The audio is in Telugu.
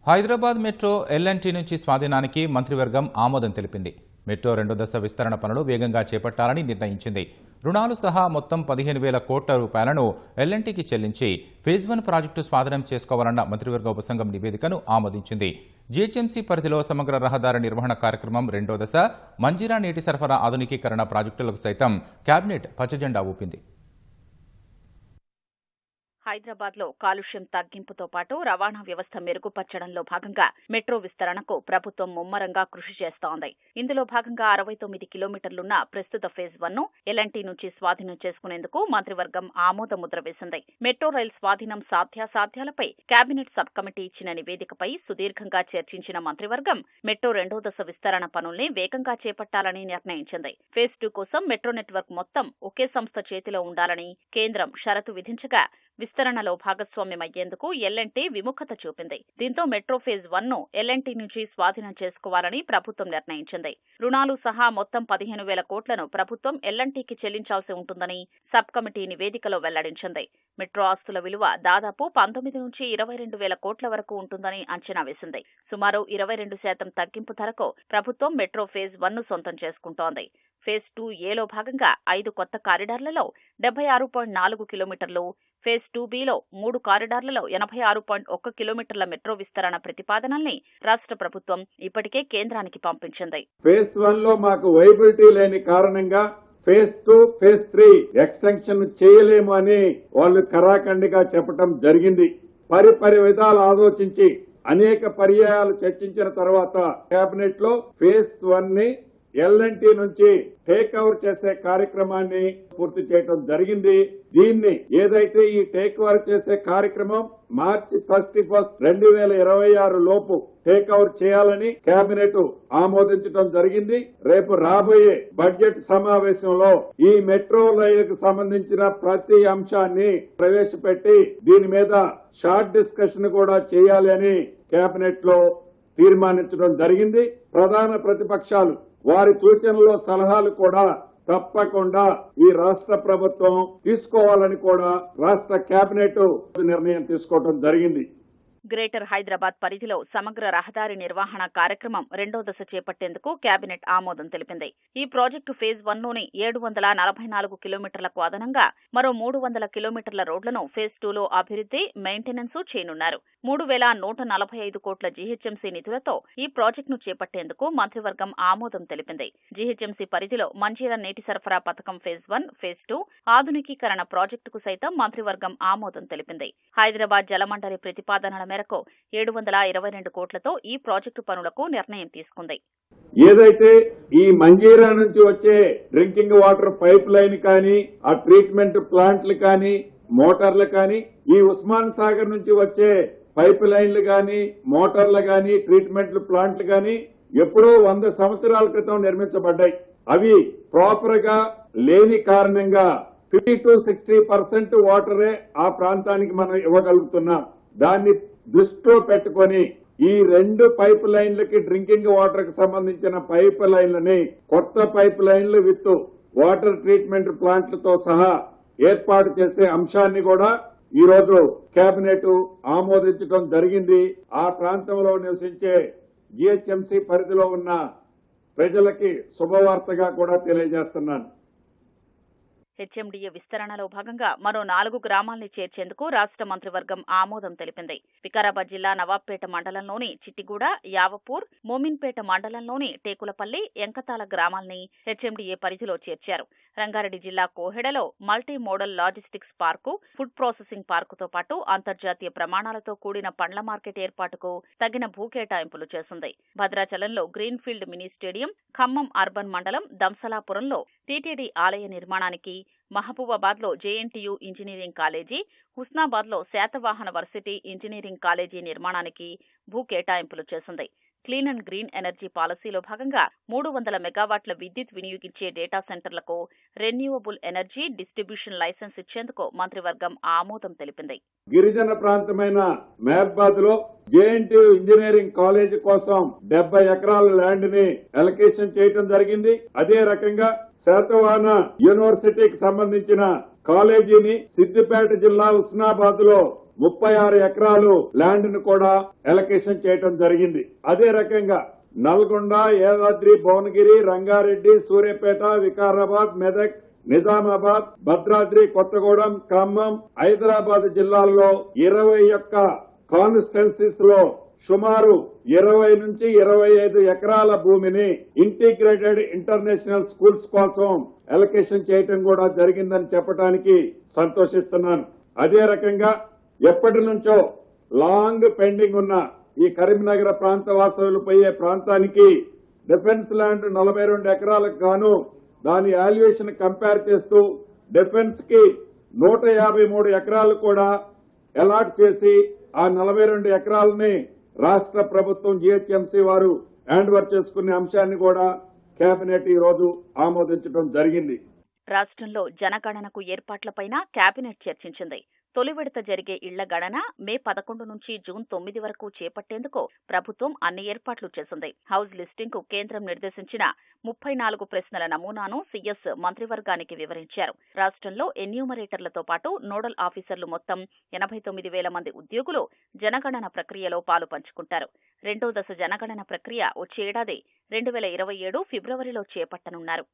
హైదరాబాద్ మెట్రో ఎల్ఎన్టీ నుంచి స్వాధీనానికి మంత్రివర్గం ఆమోదం తెలిపింది. మెట్రో రెండో దశ విస్తరణ పనులు వేగంగా చేపట్టాలని నిర్ణయించింది. రుణాలు సహా మొత్తం 15,000 కోట్ల రూపాయలను ఎల్ఎన్టీకి చెల్లించి ఫేజ్ 1 ప్రాజెక్టు స్వాధీనం చేసుకోవాలన్న మంత్రివర్గ ఉపసంఘం నివేదికను ఆమోదించింది. జీహెచ్ఎంసీ పరిధిలో సమగ్ర రహదారి నిర్వహణ కార్యక్రమం రెండో దశ, మంజీరా నీటి సరఫరా ఆధునికీకరణ ప్రాజెక్టులకు సైతం కేబినెట్ పచ్చజెండా ఊపింది. హైదరాబాద్ లో కాలుష్యం తగ్గింపుతో పాటు రవాణా వ్యవస్థ మెరుగుపరచడంలో భాగంగా మెట్రో విస్తరణకు ప్రభుత్వం ముమ్మరంగా కృషి చేస్తోంది. ఇందులో భాగంగా 69 కిలోమీటర్లున్న ప్రస్తుత ఫేజ్ 1 ను ఎల్ఎన్టీ నుంచి స్వాధీనం చేసుకునేందుకు మంత్రివర్గం ఆమోద ముద్ర వేసింది. మెట్రో రైల్ స్వాధీనం సాధ్యాసాధ్యాలపై కేబినెట్ సబ్ కమిటీ ఇచ్చిన నివేదికపై సుదీర్ఘంగా చర్చించిన మంత్రివర్గం మెట్రో రెండో దశ విస్తరణ పనుల్ని వేగంగా చేపట్టాలని నిర్ణయించింది. ఫేజ్ 2 కోసం మెట్రో నెట్వర్క్ మొత్తం ఒకే సంస్థ చేతిలో ఉండాలని కేంద్రం షరతు విధించగా విస్తరణలో భాగస్వామ్యమయ్యేందుకు ఎల్ఎన్టీ విముఖత చూపింది. దీంతో మెట్రో ఫేజ్ 1 ను ఎల్ఎన్టీ నుంచి స్వాధీనం చేసుకోవాలని ప్రభుత్వం నిర్ణయించింది. రుణాలు సహా మొత్తం 15,000 కోట్లను ప్రభుత్వం ఎల్ఎన్టీకి చెల్లించాల్సి ఉంటుందని సబ్ కమిటీ నివేదికలో వెల్లడించింది. మెట్రో ఆస్తుల విలువ దాదాపు 19 నుంచి 22,000 కోట్ల వరకు ఉంటుందని అంచనా వేసింది. సుమారు 22% తగ్గింపు ధరకు ప్రభుత్వం మెట్రో ఫేజ్ 1 ను సొంతం చేసుకుంటోంది. ఫేజ్ 2ఏలో భాగంగా 5 కొత్త కారిడార్లలో 76.4 కిలోమీటర్లు, ఫేజ్ 2బీలో 3 కారిడార్లలో 86.1 కిలోమీటర్ల మెట్రో విస్తరణ ప్రతిపాదనల్ని రాష్ట్ర ప్రభుత్వం ఇప్పటికే కేంద్రానికి పంపించింది. ఫేజ్ 1 లో మాకు వైబిలిటీ లేని కారణంగా ఫేజ్ 2, ఫేజ్ 3 ఎక్స్టెన్షన్ చేయలేము అని వాళ్ళు కరాఖండిగా చెప్పడం జరిగింది. పరిపరి విధాలు ఆలోచించి అనేక పర్యాయాలు చర్చించిన తర్వాత కేబినెట్ లో ఫేజ్ 1 ని ఎల్ఎన్టీ నుంచి టేక్ ఓవర్ చేసే కార్యక్రమాన్ని పూర్తి చేయడం జరిగింది. దీన్ని ఏదైతే ఈ టేక్ ఓవర్ చేసే కార్యక్రమం మార్చి 1, 2026 లోపు టేక్ ఓవర్ చేయాలని కేబినెట్ ఆమోదించడం జరిగింది. రేపు రాబోయే బడ్జెట్ సమావేశంలో ఈ మెట్రో రైలుకు సంబంధించిన ప్రతి అంశాన్ని ప్రవేశపెట్టి దీని మీద షార్ట్ డిస్కషన్ కూడా చేయాలి అని కేబినెట్ లో తీర్మానించడం జరిగింది. ప్రధాన ప్రతిపక్షాలు వారి సూచనలు సలహాలు కూడా తప్పకుండా ఈ రాష్ట్ర ప్రభుత్వం తీసుకోవాలని కూడా రాష్ట్ర కేబినెట్ నిర్ణయం తీసుకోవడం జరిగింది. గ్రేటర్ హైదరాబాద్ పరిధిలో సమగ్ర రహదారి నిర్వహణ కార్యక్రమం రెండో దశ చేపట్టేందుకు కేబినెట్ ఆమోదం తెలిపింది. ఈ ప్రాజెక్టు ఫేజ్ 1లోని 744 కిలోమీటర్లకు అదనంగా మరో 300 కిలోమీటర్ల రోడ్లను ఫేజ్ 2లో అభివృద్ధి, మెయింటెనెన్స్ చేయనున్నారు. 3,145 కోట్ల జీహెచ్ఎంసీ నిధులతో ఈ ప్రాజెక్టును చేపట్టేందుకు మంత్రివర్గం ఆమోదం తెలిపింది. జీహెచ్ఎంసీ పరిధిలో మంజీరా నీటి సరఫరా పథకం ఫేజ్ 1, ఫేజ్ 2 ఆధునికీకరణ ప్రాజెక్టుకు సైతం మంత్రివర్గం ఆమోదం తెలిపింది. హైదరాబాద్ జలమండలి ప్రతిపాదనల మేరకు 722 కోట్లతో ఈ ప్రాజెక్టు పనులకు నిర్ణయం తీసుకుంది. ఏదైతే ఈ మంజీరా నుంచి వచ్చే డ్రింకింగ్ వాటర్ పైప్ లైన్ కానీ, ఆ ట్రీట్మెంట్ ప్లాంట్లు కానీ, మోటార్లు కానీ, ఈ ఉస్మాన్ సాగర్ నుంచి వచ్చే పైప్ లైన్లు కానీ, మోటార్లు కానీ, ట్రీట్మెంట్ ప్లాంట్లు కానీ ఎప్పుడో 100 సంవత్సరాల క్రితం నిర్మించబడ్డాయి. అవి ప్రాపర్ గా లేని కారణంగా 50 to 60% వాటరే ఆ ప్రాంతానికి మనం ఇవ్వగలుగుతున్నాం. దాన్ని దృష్టిలో పెట్టుకుని ఈ 2 పైప్ లైన్లకి డ్రింకింగ్ వాటర్ కి సంబంధించిన పైప్ లైన్లని కొత్త పైప్ లైన్లు విత్ వాటర్ ట్రీట్మెంట్ ప్లాంట్లతో సహా ఏర్పాటు చేసే అంశాన్ని కూడా ఈ రోజు కేబినెట్ ఆమోదించడం జరిగింది. ఆ ప్రాంతంలో నివసించే జీహెచ్ఎంసీ పరిధిలో ఉన్న ప్రజలకి శుభవార్తగా కూడా తెలియజేస్తున్నాను. హెచ్ఎండీఏ విస్తరణలో భాగంగా మరో 4 గ్రామాల్ని చేర్చేందుకు రాష్ట్ర మంత్రివర్గం ఆమోదం తెలిపింది. వికారాబాద్ జిల్లా నవాబ్పేట మండలంలోని చిట్టిగూడ, యావపూర్, మోమిన్పేట మండలంలోని టేకులపల్లి, ఎంకతాల గ్రామాల్ని హెచ్ఎండీఏ పరిధిలో చేర్చారు. రంగారెడ్డి జిల్లా కోహెడలో multi modal logistics park, food processing పార్కుతో పాటు అంతర్జాతీయ ప్రమాణాలతో కూడిన పండ్ల మార్కెట్ ఏర్పాటుకు తగిన భూకేటాయింపులు చేసింది. భద్రాచలంలో greenfield mini stadium, Khammam urban మండలం దంసలాపురంలో టీటీడీ ఆలయ నిర్మాణానికి, మహబూబాబాద్లో జేఎన్టీయూ ఇంజనీరింగ్ కాలేజీ, హుస్నాబాద్లో శాతవాహన వర్సిటీ ఇంజనీరింగ్ కాలేజీ నిర్మాణానికి భూ కేటాయింపులు చేసింది. క్లీన్ అండ్ గ్రీన్ ఎనర్జీ పాలసీలో భాగంగా 300 మెగావాట్ల విద్యుత్ వినియోగించే డేటా సెంటర్లకు రెన్యూవబుల్ ఎనర్జీ డిస్ట్రిబ్యూషన్ లైసెన్స్ ఇచ్చేందుకు మంత్రివర్గం ఆమోదం తెలిపింది. గిరిజన ప్రాంతమైన మహబాద్ లో జేఎన్టీయూ ఇంజనీరింగ్ కాలేజీ కోసం 70 ఎకరాల ల్యాండ్ ని అలొకేషన్ చేయడం జరిగింది. అదే రకంగా శాతవాహన యూనివర్సిటీకి సంబంధించిన కాలేజీని సిద్దిపేట జిల్లా హుస్నాబాద్ లో 36 ఎకరాలు ల్యాండ్ ను కూడా ఎలకేషన్ చేయడం జరిగింది. అదే రకంగా నల్గొండ, యాదాద్రి, భువనగిరి, రంగారెడ్డి, సూర్యాపేట, వికారాబాద్, మెదక్, నిజామాబాద్, భద్రాద్రి, కొత్తగూడెం, ఖమ్మం, హైదరాబాద్ జిల్లాల్లో 21 కాన్స్టిట్యున్సీస్ లో సుమారు 20 నుంచి 25 ఎకరాల భూమిని ఇంటిగ్రేటెడ్ ఇంటర్నేషనల్ స్కూల్స్ కోసం అలొకేషన్ చేయటం కూడా జరిగిందని చెప్పడానికి సంతోషిస్తున్నాను. అదే రకంగా ఎప్పటి నుంచో లాంగ్ పెండింగ్ ఉన్న ఈ కరీంనగర్ ప్రాంత వాసులు పోయే ప్రాంతానికి డిఫెన్స్ ల్యాండ్ 42 ఎకరాలకు గాను దాని వాల్యుయేషన్ కంపేర్ చేస్తూ డిఫెన్స్ కి 153 ఎకరాలు కూడా అలాట్ చేసి ఆ 42 ఎకరాలని రాష్ట్ర ప్రభుత్వం జీహెచ్ఎంసీ వారు హ్యాండ్ ఓవర్ చేసుకునే అంశాన్ని కూడా కేబినెట్ ఈ రోజు ఆమోదించడం జరిగింది. రాష్ట్రంలో జనగణనకు ఏర్పాట్లపైన కేబినెట్ చర్చించింది. తొలి విడత జరిగే ఇళ్ల గణన మే 11 నుంచి జూన్ 9 వరకు చేపట్టేందుకు ప్రభుత్వం అన్ని ఏర్పాట్లు చేసింది. హౌస్ లిస్టింగ్ కు కేంద్రం నిర్దేశించిన 34 ప్రశ్నల నమూనాను సీఎస్ మంత్రివర్గానికి వివరించారు. రాష్ట్రంలో ఎన్యూమరేటర్లతో పాటు నోడల్ ఆఫీసర్లు మొత్తం 89,000 మంది ఉద్యోగులు జనగణన ప్రక్రియలో పాలు పంచుకుంటారు. రెండో దశ జనగణన ప్రక్రియ వచ్చే ఏడాది 2027 ఫిబ్రవరిలో చేపట్టనున్నారు.